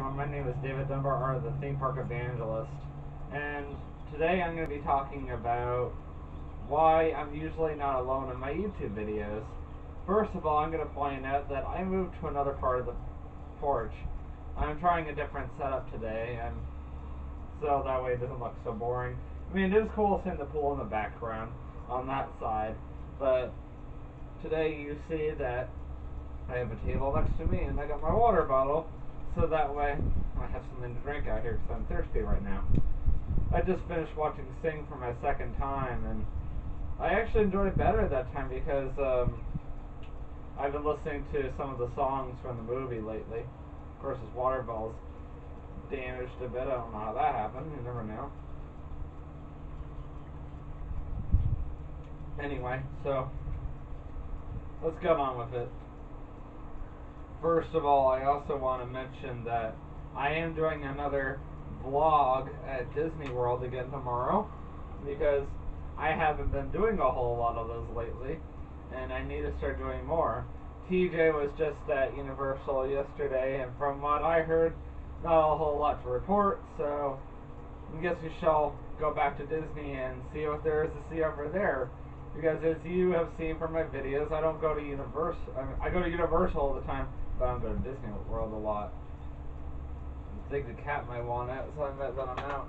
everyone. My name is David Dunbar, the Theme Park Evangelist, and today I'm going to be talking about why I'm usually not alone in my YouTube videos. First of all, I'm going to point out that I moved to another part of the porch. I'm trying a different setup today, and so that way it doesn't look so boring. I mean, it is cool seeing the pool in the background on that side, but today you see that I have a table next to me and I got my water bottle, so that way I have something to drink out here because I'm thirsty right now. I just finished watching Sing for my second time, and I actually enjoyed it better that time because I've been listening to some of the songs from the movie lately. Of course, his water bottle's damaged a bit. I don't know how that happened. You never know. Anyway, so let's get on with it. First of all, I also want to mention that I am doing another vlog at Disney World again tomorrow because I haven't been doing a whole lot of those lately, and I need to start doing more. TJ was just at Universal yesterday, and from what I heard, not a whole lot to report, so I guess we shall go back to Disney and see what there is to see over there. Because as you have seen from my videos, I don't go to Universal. I go to Universal all the time, but I don't go to Disney World a lot. I think the cat might want it, so I bet that I'm out.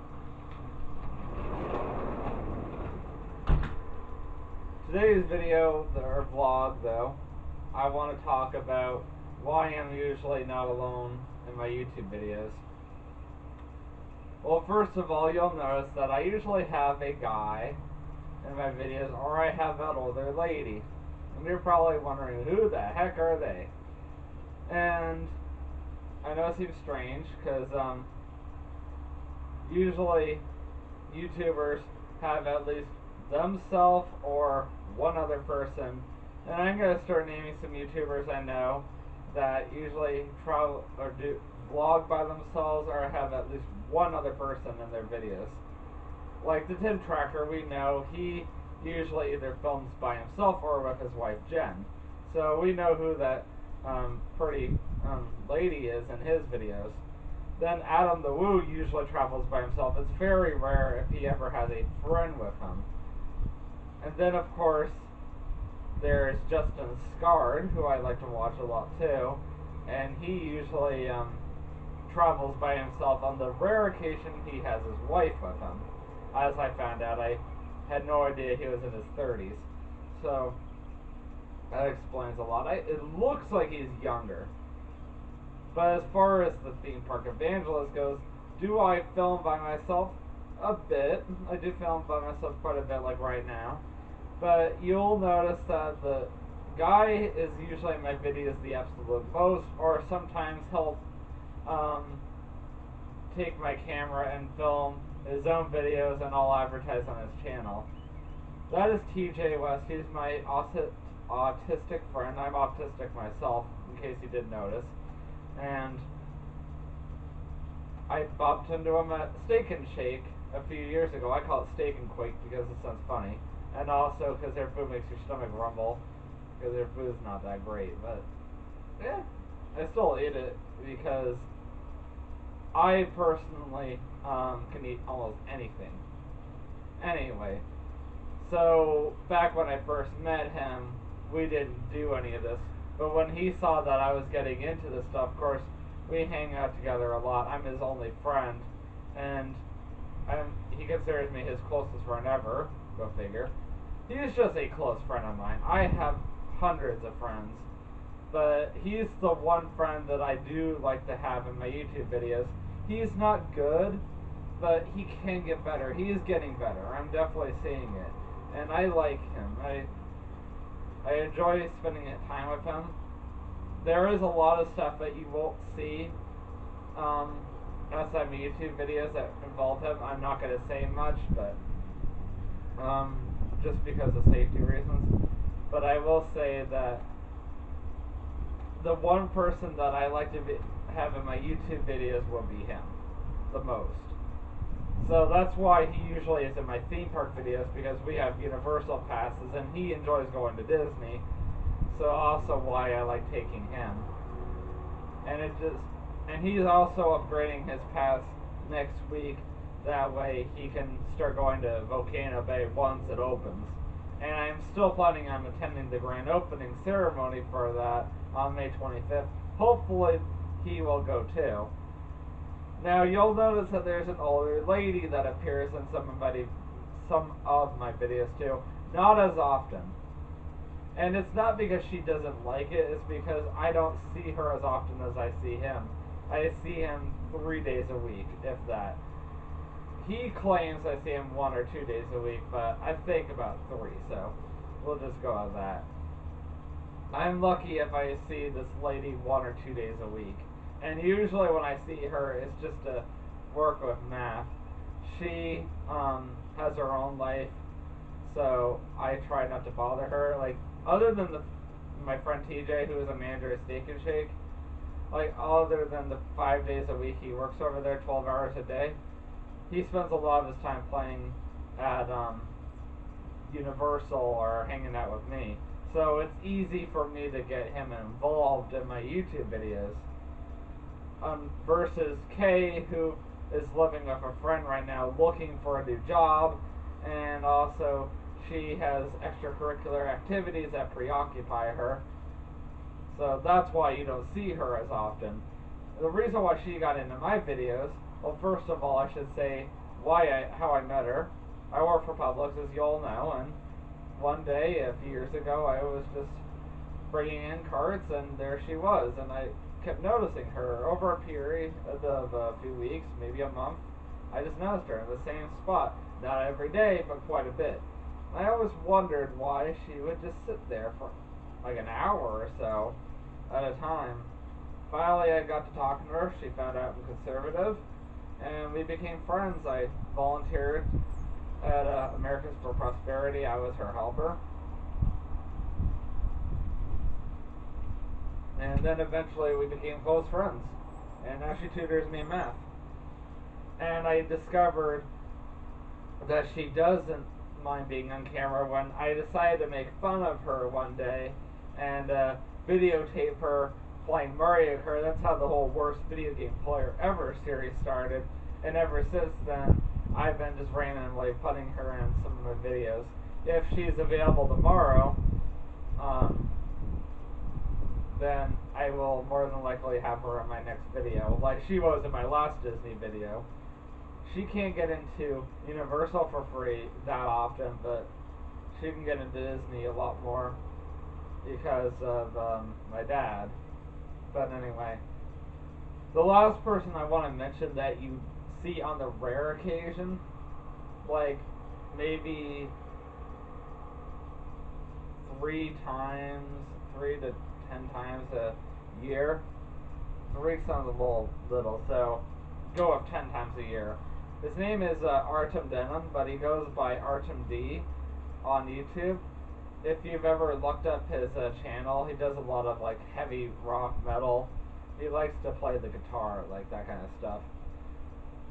Today's video, or vlog though, I want to talk about why I'm usually not alone in my YouTube videos. Well, first of all, you'll notice that I usually have a guy in my videos, or I have an older lady. And you're probably wondering, who the heck are they? And I know it seems strange, because usually YouTubers have at least themselves or one other person. And I'm going to start naming some YouTubers I know that usually travel or do vlog by themselves or have at least one other person in their videos. Like the Tim Tracker, we know he usually either films by himself or with his wife Jen. So we know who that pretty lady is in his videos. Then Adam the Woo usually travels by himself. It's very rare if he ever has a friend with him. And then of course there's Justin Scard, who I like to watch a lot too, and he usually travels by himself. On the rare occasion he has his wife with him. As I found out, I had no idea he was in his 30s. So that explains a lot. It looks like he's younger. But as far as the Theme Park Evangelist goes, do I film by myself? A bit. I do film by myself quite a bit, like right now. But you'll notice that the guy is usually in my videos the absolute most, or sometimes he'll take my camera and film his own videos and I'll advertise on his channel. That is TJ West. He's my autistic friend. I'm autistic myself, in case you didn't notice. And I bumped into him at Steak and Shake a few years ago. I call it Steak and Quake because it sounds funny. And also because their food makes your stomach rumble, because their food's not that great. But, yeah, I still eat it because I personally can eat almost anything. Anyway, so back when I first met him, we didn't do any of this. But when he saw that I was getting into this stuff, of course, we hang out together a lot. I'm his only friend, and he considers me his closest friend ever. Go figure. He's just a close friend of mine. I have hundreds of friends, but he's the one friend that I do like to have in my YouTube videos. He's not good, but he can get better. He is getting better. I'm definitely seeing it. And I like him. I enjoy spending time with him. There is a lot of stuff that you won't see outside my YouTube videos that involve him. I'm not going to say much, but just because of safety reasons. But I will say that the one person that I like to have in my YouTube videos will be him the most. So that's why he usually is in my theme park videos, because we have Universal passes and he enjoys going to Disney. So also why I like taking him. And it just, And he's also upgrading his pass next week. That way he can start going to Volcano Bay once it opens. And I'm still planning on attending the grand opening ceremony for that on May 25th. Hopefully he will go too. Now you'll notice that there's an older lady that appears in some of my videos too. Not as often. And it's not because she doesn't like it, it's because I don't see her as often as I see him. I see him 3 days a week, if that. He claims I see him 1 or 2 days a week, but I think about 3, so we'll just go with that. I'm lucky if I see this lady 1 or 2 days a week. And usually when I see her, it's just to work with math. She has her own life, so I try not to bother her. Like, other than my friend TJ, who is a manager at Steak and Shake, like, other than the 5 days a week he works over there, 12 hours a day, he spends a lot of his time playing at Universal or hanging out with me. So it's easy for me to get him involved in my YouTube videos. Versus Kay, who is living with a friend right now looking for a new job, and also she has extracurricular activities that preoccupy her. So that's why you don't see her as often. The reason why she got into my videos, well, first of all, I should say how I met her. I work for Publix, as you all know, and one day, a few years ago, I was just bringing in carts, and there she was, and I kept noticing her over a period of a few weeks, maybe a month. I just noticed her in the same spot, not every day, but quite a bit. I always wondered why she would just sit there for like an hour or so at a time. Finally, I got to talking to her. She found out I'm conservative, and we became friends. I volunteered at Americans for Prosperity. I was her helper. And then eventually we became close friends. And now she tutors me in math. And I discovered that she doesn't mind being on camera when I decided to make fun of her one day and videotape her playing Mario Kart. That's how the whole worst video game player ever series started. And ever since then, I've been just randomly putting her in some of my videos. If she's available tomorrow, then I will more than likely have her in my next video, like she was in my last Disney video. She can't get into Universal for free that often, but she can get into Disney a lot more because of my dad. But anyway, the last person I want to mention that you see on the rare occasion, like maybe 3 to 10 times a year. 3 sounds a little, so go up 10 times a year. His name is Artem Denim, but he goes by Artem D on YouTube. If you've ever looked up his channel, he does a lot of like heavy rock metal. He likes to play the guitar, like that kind of stuff.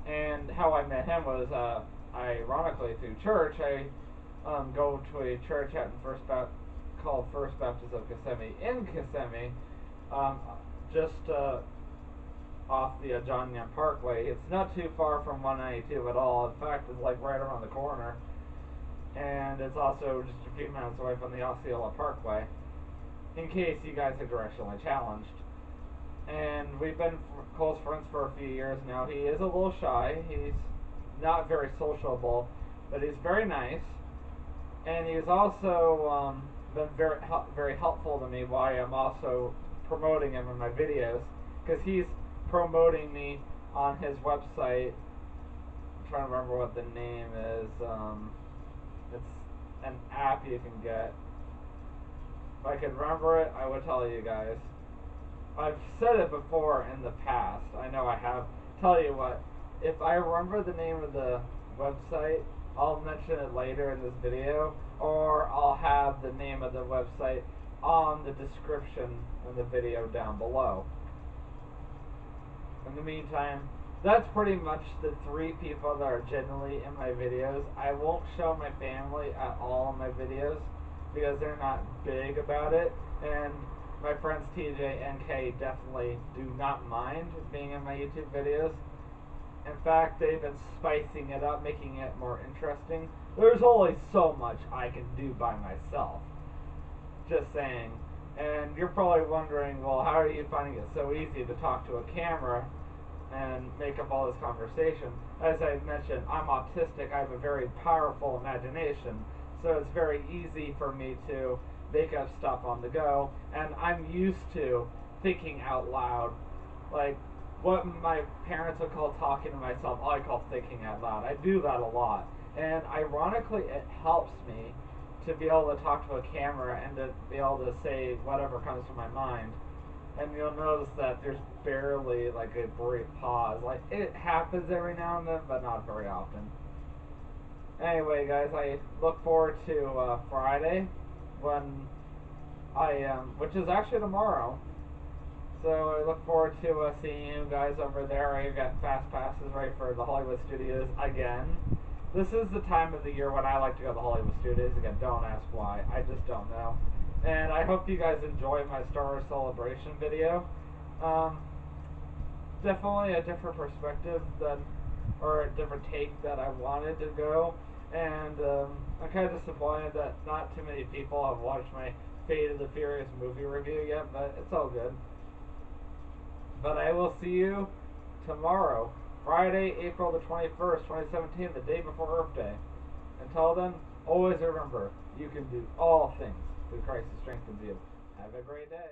And how I met him was, ironically, through church. I go to a church out in called First Baptist of Kissimmee in Kissimmee, just off the John Young Parkway. It's not too far from 192 at all. In fact, it's like right around the corner. And it's also just a few minutes away from the Osceola Parkway, in case you guys are directionally challenged. And we've been close friends for a few years now. He is a little shy. He's not very sociable, but he's very nice. And he's also been very helpful to me while I'm also promoting him in my videos, because he's promoting me on his website. I'm trying to remember what the name is. It's an app you can get. If I could remember it, I would tell you guys. I've said it before in the past. I know I have. Tell you what, if I remember the name of the website, I'll mention it later in this video, or I'll have the name of the website on the description in the video down below. In the meantime, that's pretty much the 3 people that are generally in my videos. I won't show my family at all in my videos because they're not big about it, and my friends TJ and K definitely do not mind being in my YouTube videos. In fact, they've been spicing it up, making it more interesting. There's only so much I can do by myself. Just saying. And you're probably wondering, well, how are you finding it so easy to talk to a camera and make up all this conversation? As I mentioned, I'm autistic. I have a very powerful imagination, so it's very easy for me to make up stuff on the go, and I'm used to thinking out loud. Like, what my parents would call talking to myself, I call thinking out loud. I do that a lot. And ironically, it helps me to be able to talk to a camera and to be able to say whatever comes to my mind. And you'll notice that there's barely like a brief pause. Like, it happens every now and then, but not very often. Anyway, guys, I look forward to Friday when which is actually tomorrow. So I look forward to seeing you guys over there. I got fast passes right for the Hollywood Studios again. This is the time of the year when I like to go to the Hollywood Studios again. Don't ask why. I just don't know. And I hope you guys enjoy my Star Wars Celebration video. Um, Definitely a different perspective than, or a different take that I wanted to go. And I'm kind of disappointed that not too many people have watched my Fate of the Furious movie review yet, but it's all good. But I will see you tomorrow, Friday, April the 21st, 2017, the day before Earth Day. Until then, always remember, you can do all things through Christ who strengthens you. Have a great day.